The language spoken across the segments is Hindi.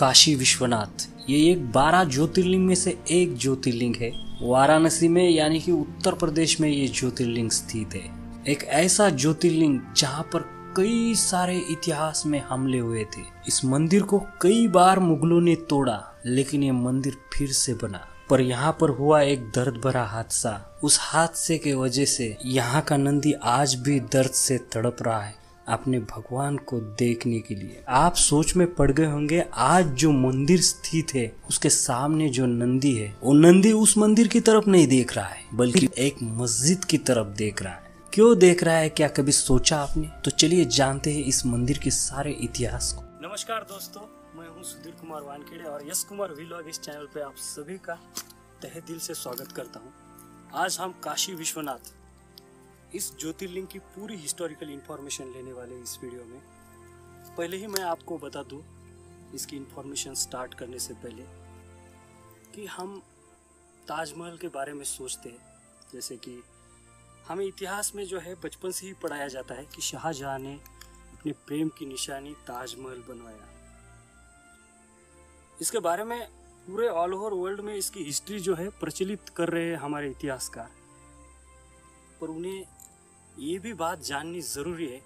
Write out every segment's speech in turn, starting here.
काशी विश्वनाथ ये एक 12 ज्योतिर्लिंग में से एक ज्योतिर्लिंग है। वाराणसी में यानी कि उत्तर प्रदेश में ये ज्योतिर्लिंग स्थित है। एक ऐसा ज्योतिर्लिंग जहाँ पर कई सारे इतिहास में हमले हुए थे। इस मंदिर को कई बार मुगलों ने तोड़ा, लेकिन ये मंदिर फिर से बना। पर यहाँ पर हुआ एक दर्द भरा हादसा। उस हादसे के वजह से यहाँ का नंदी आज भी दर्द से तड़प रहा है अपने भगवान को देखने के लिए। आप सोच में पड़ गए होंगे, आज जो मंदिर स्थित है उसके सामने जो नंदी है, वो नंदी उस मंदिर की तरफ नहीं देख रहा है, बल्कि एक मस्जिद की तरफ देख रहा है। क्यों देख रहा है, क्या कभी सोचा आपने? तो चलिए जानते हैं इस मंदिर के सारे इतिहास को। नमस्कार दोस्तों, मैं हूं सुधीर कुमार वानखेड़े और यश कुमार व्लॉग इस चैनल पे आप सभी का तहे दिल से स्वागत करता हूं। आज हम काशी विश्वनाथ इस ज्योतिर्लिंग की पूरी हिस्टोरिकल इंफॉर्मेशन लेने वाले इस वीडियो में। पहले ही मैं आपको बता दूं इसकी इंफॉर्मेशन स्टार्ट करने से पहले कि हम ताजमहल के बारे में सोचते हैं, जैसे कि हमें इतिहास में जो है बचपन से ही पढ़ाया जाता है कि शाहजहां ने अपने प्रेम की निशानी ताजमहल बनवाया। इसके बारे में पूरे ऑल ओवर वर्ल्ड में इसकी हिस्ट्री जो है प्रचलित कर रहे हैं हमारे इतिहासकार, पर उन्हें ये भी बात जाननी ज़रूरी है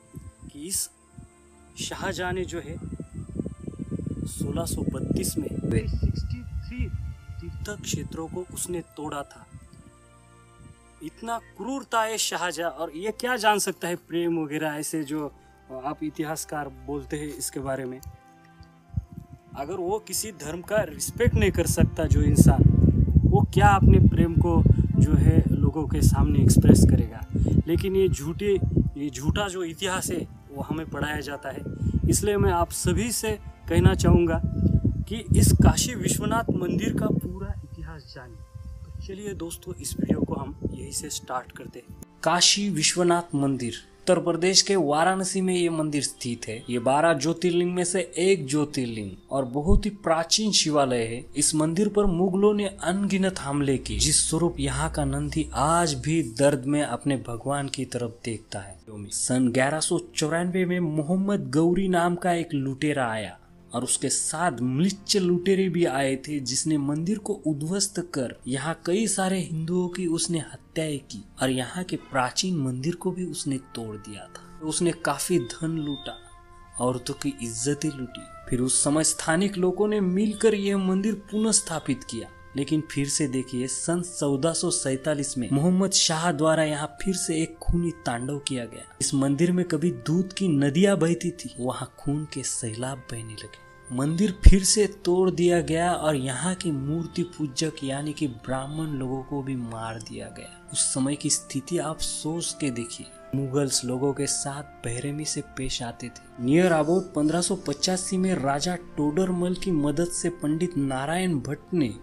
कि इस शाहजहां ने जो है 1632 में 63 तीर्थ क्षेत्रों को उसने तोड़ा था। इतना क्रूर था ये शाहजहां, और ये क्या जान सकता है प्रेम वगैरह ऐसे जो आप इतिहासकार बोलते हैं इसके बारे में। अगर वो किसी धर्म का रिस्पेक्ट नहीं कर सकता जो इंसान, वो क्या अपने प्रेम को जो है लोगों के सामने एक्सप्रेस करेगा। लेकिन ये झूठा जो इतिहास है वो हमें पढ़ाया जाता है। इसलिए मैं आप सभी से कहना चाहूँगा कि इस काशी विश्वनाथ मंदिर का पूरा इतिहास जानिए। तो चलिए दोस्तों, इस वीडियो को हम यहीं से स्टार्ट करते हैं। काशी विश्वनाथ मंदिर उत्तर प्रदेश के वाराणसी में ये मंदिर स्थित है। ये 12 ज्योतिर्लिंग में से एक ज्योतिर्लिंग और बहुत ही प्राचीन शिवालय है। इस मंदिर पर मुगलों ने अनगिनत हमले किए, जिस स्वरूप यहाँ का नंदी आज भी दर्द में अपने भगवान की तरफ देखता है। सन 1194 में मोहम्मद गौरी नाम का एक लुटेरा आया और उसके साथ म्लेच्छ लुटेरे भी आए थे, जिसने मंदिर को उद्ध्वस्त कर यहाँ कई सारे हिंदुओं की उसने हत्याएं की और यहाँ के प्राचीन मंदिर को भी उसने तोड़ दिया था। उसने काफी धन लूटा, औरतों की इज्जतें लूटी। फिर उस समय स्थानिक लोगों ने मिलकर यह मंदिर पुनः स्थापित किया। लेकिन फिर से देखिए, सन 1447 में मोहम्मद शाह द्वारा यहाँ फिर से एक खूनी तांडव किया गया। इस मंदिर में कभी दूध की नदियां बहती थी, वहाँ खून के सैलाब बहने लगे। मंदिर फिर से तोड़ दिया गया और यहाँ की मूर्ति पूजक यानी कि ब्राह्मण लोगों को भी मार दिया गया। उस समय की स्थिति आप सोच के देखिए। मुगल्स लोगों के साथ बेरहमी से पेश आते थे। नियर अबाउट 1585 में राजा टोडरमल की मदद से पंडित नारायण भट्ट ने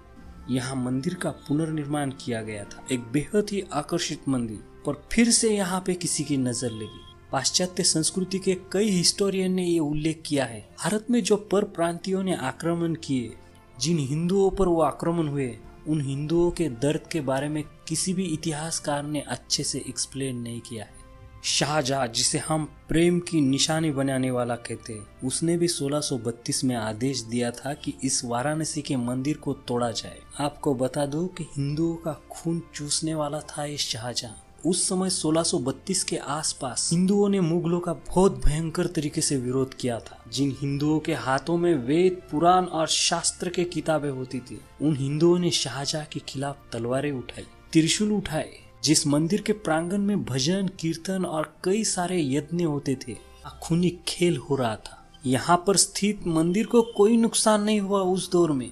यहाँ मंदिर का पुनर्निर्माण किया गया था। एक बेहद ही आकर्षित मंदिर, पर फिर से यहाँ पे किसी की नजर लगी। पाश्चात्य संस्कृति के कई हिस्टोरियन ने ये उल्लेख किया है, भारत में जो पर प्रांतियों ने आक्रमण किए, जिन हिंदुओं पर वो आक्रमण हुए, उन हिंदुओं के दर्द के बारे में किसी भी इतिहासकार ने अच्छे से एक्सप्लेन नहीं किया है। शाहजहां, जिसे हम प्रेम की निशानी बनाने वाला कहते हैं, उसने भी 1632 में आदेश दिया था कि इस वाराणसी के मंदिर को तोड़ा जाए। आपको बता दूं कि हिंदुओं का खून चूसने वाला था ये शाहजहां। उस समय 1632 के आसपास हिंदुओं ने मुगलों का बहुत भयंकर तरीके से विरोध किया था। जिन हिंदुओं के हाथों में वेद, पुराण और शास्त्र के किताबें होती थी, उन हिंदुओं ने शाहजहां के खिलाफ तलवारें उठाई, त्रिशूल उठाए। जिस मंदिर के प्रांगण में भजन, कीर्तन और कई सारे यज्ञ होते थे, खूनी खेल हो रहा था। यहाँ पर स्थित मंदिर को कोई नुकसान नहीं हुआ उस दौर में,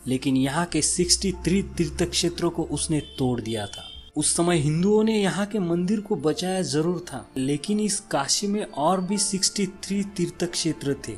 लेकिन यहाँ के 63 तीर्थ क्षेत्रों को उसने तोड़ दिया था। उस समय हिंदुओं ने यहाँ के मंदिर को बचाया जरूर था, लेकिन इस काशी में और भी 63 तीर्थ क्षेत्र थे।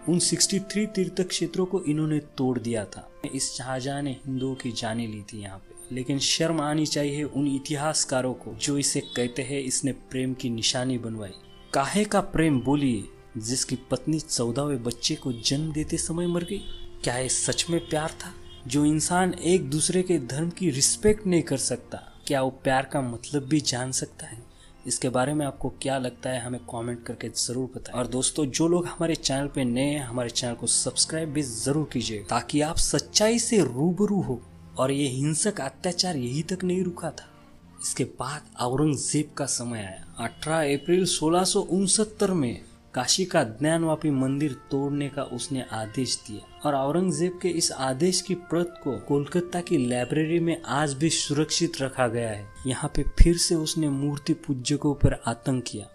उन 63 तीर्थ क्षेत्रों को इन्होंने तोड़ दिया था। इस शाहजहां ने हिंदुओं की जाने ली थी यहाँ पे। लेकिन शर्म आनी चाहिए उन इतिहासकारों को जो इसे कहते हैं इसने प्रेम की निशानी बनवाई। काहे का प्रेम बोलिए, जिसकी पत्नी 14वें बच्चे को जन्म देते समय मर गई? क्या ये सच में प्यार था? जो इंसान एक दूसरे के धर्म की रिस्पेक्ट नहीं कर सकता, क्या वो प्यार का मतलब भी जान सकता है? इसके बारे में आपको क्या लगता है हमें कमेंट करके ज़रूर बताएं। और दोस्तों, जो लोग हमारे चैनल पे नए हैं, हमारे चैनल को सब्सक्राइब भी ज़रूर कीजिए ताकि आप सच्चाई से रूबरू हो। और ये हिंसक अत्याचार यही तक नहीं रुका था। इसके बाद औरंगजेब का समय आया। 18 अप्रैल 1669 में काशी का ज्ञानवापी मंदिर तोड़ने का उसने आदेश दिया और औरंगजेब के इस आदेश की प्रत को कोलकाता की लाइब्रेरी में आज भी सुरक्षित रखा गया है। यहाँ पे फिर से उसने मूर्ति पूजकों पर आतंक किया।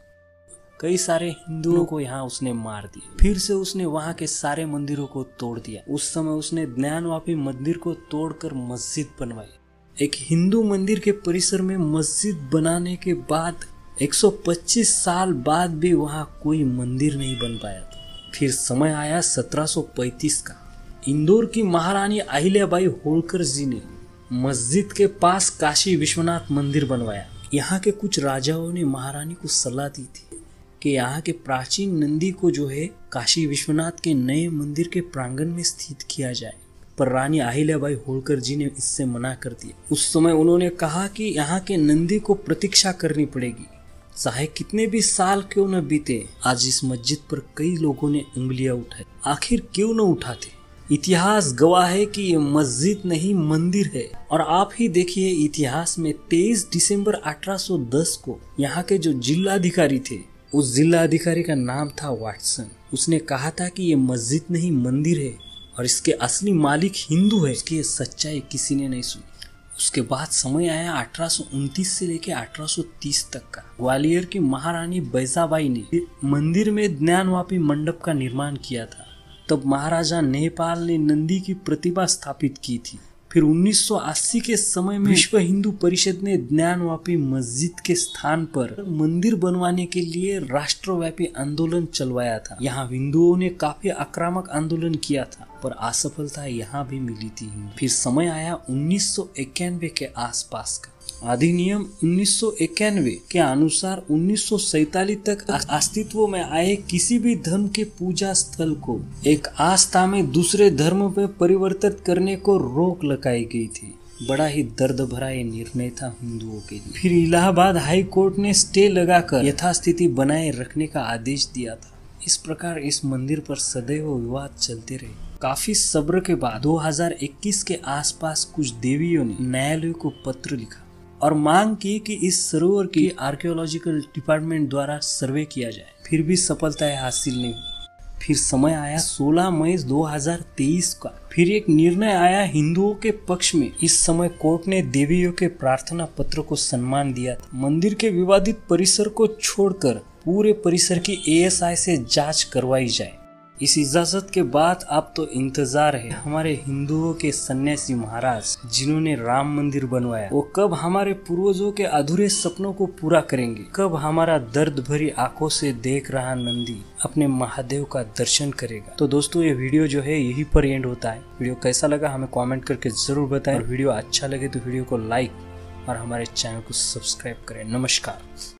कई सारे हिंदुओं को यहाँ उसने मार दिया। फिर से उसने वहाँ के सारे मंदिरों को तोड़ दिया। उस समय उसने ज्ञानवापी मंदिर को तोड़कर मस्जिद बनवाई। एक हिंदू मंदिर के परिसर में मस्जिद बनाने के बाद 125 साल बाद भी वहाँ कोई मंदिर नहीं बन पाया था। फिर समय आया 1735 का। इंदौर की महारानी अहिल्याबाई होलकर जी ने मस्जिद के पास काशी विश्वनाथ मंदिर बनवाया। यहाँ के कुछ राजाओं ने महारानी को सलाह दी थी कि यहाँ के प्राचीन नंदी को जो है काशी विश्वनाथ के नए मंदिर के प्रांगण में स्थित किया जाए, पर रानी अहिल्याबाई होलकर जी ने इससे मना कर दिया। उस समय उन्होंने कहा कि यहाँ के नंदी को प्रतीक्षा करनी पड़ेगी, चाहे कितने भी साल क्यों न बीते। आज इस मस्जिद पर कई लोगों ने उंगलियां उठाई, आखिर क्यों न उठाते। इतिहास गवाह है कि ये मस्जिद नहीं मंदिर है। और आप ही देखिए, इतिहास में 23 दिसंबर 1810 को यहाँ के जो जिलाधिकारी थे, उस जिलाधिकारी का नाम था वाटसन। उसने कहा था कि ये मस्जिद नहीं मंदिर है और इसके असली मालिक हिंदू है। इसकी सच्चाई किसी ने नहीं सुनी। उसके बाद समय आया 1829 से लेकर 1830 तक का। ग्वालियर की महारानी बैजाबाई ने मंदिर में ज्ञानवापी मंडप का निर्माण किया था। तब महाराजा नेपाल ने नंदी की प्रतिमा स्थापित की थी। फिर 1980 के समय में विश्व हिंदू परिषद ने ज्ञानवापी मस्जिद के स्थान पर मंदिर बनवाने के लिए राष्ट्रव्यापी आंदोलन चलवाया था। यहाँ हिंदुओं ने काफी आक्रामक आंदोलन किया था, पर असफलता यहाँ भी मिली थी। फिर समय आया 1991 के आसपास का। अधिनियम 1991 के अनुसार 1947 तक अस्तित्व में आए किसी भी धर्म के पूजा स्थल को एक आस्था में दूसरे धर्म में परिवर्तित करने को रोक लगाई गई थी। बड़ा ही दर्द भरा ये निर्णय था हिंदुओं के लिए। फिर इलाहाबाद हाई कोर्ट ने स्टे लगाकर यथास्थिति बनाए रखने का आदेश दिया था। इस प्रकार इस मंदिर पर सदैव विवाद चलते रहे। काफी सब्र के बाद 2021 के आसपास कुछ देवियों ने न्यायालय को पत्र लिखा और मांग की कि इस सरोवर की आर्कियोलॉजिकल डिपार्टमेंट द्वारा सर्वे किया जाए। फिर भी सफलता हासिल नहीं हुई। फिर समय आया 16 मई 2023 का। फिर एक निर्णय आया हिंदुओं के पक्ष में। इस समय कोर्ट ने देवियों के प्रार्थना पत्र को सम्मान दिया था। मंदिर के विवादित परिसर को छोड़कर पूरे परिसर की ASI से जांच करवाई जाए। इस इजाजत के बाद अब तो इंतजार है हमारे हिंदुओं के सन्यासी महाराज जिन्होंने राम मंदिर बनवाया, वो कब हमारे पूर्वजों के अधूरे सपनों को पूरा करेंगे। कब हमारा दर्द भरी आंखों से देख रहा नंदी अपने महादेव का दर्शन करेगा। तो दोस्तों, ये वीडियो जो है यहीं पर एंड होता है। वीडियो कैसा लगा हमें कमेंट करके जरूर बताएं। और वीडियो अच्छा लगे तो वीडियो को लाइक और हमारे चैनल को सब्सक्राइब करें। नमस्कार।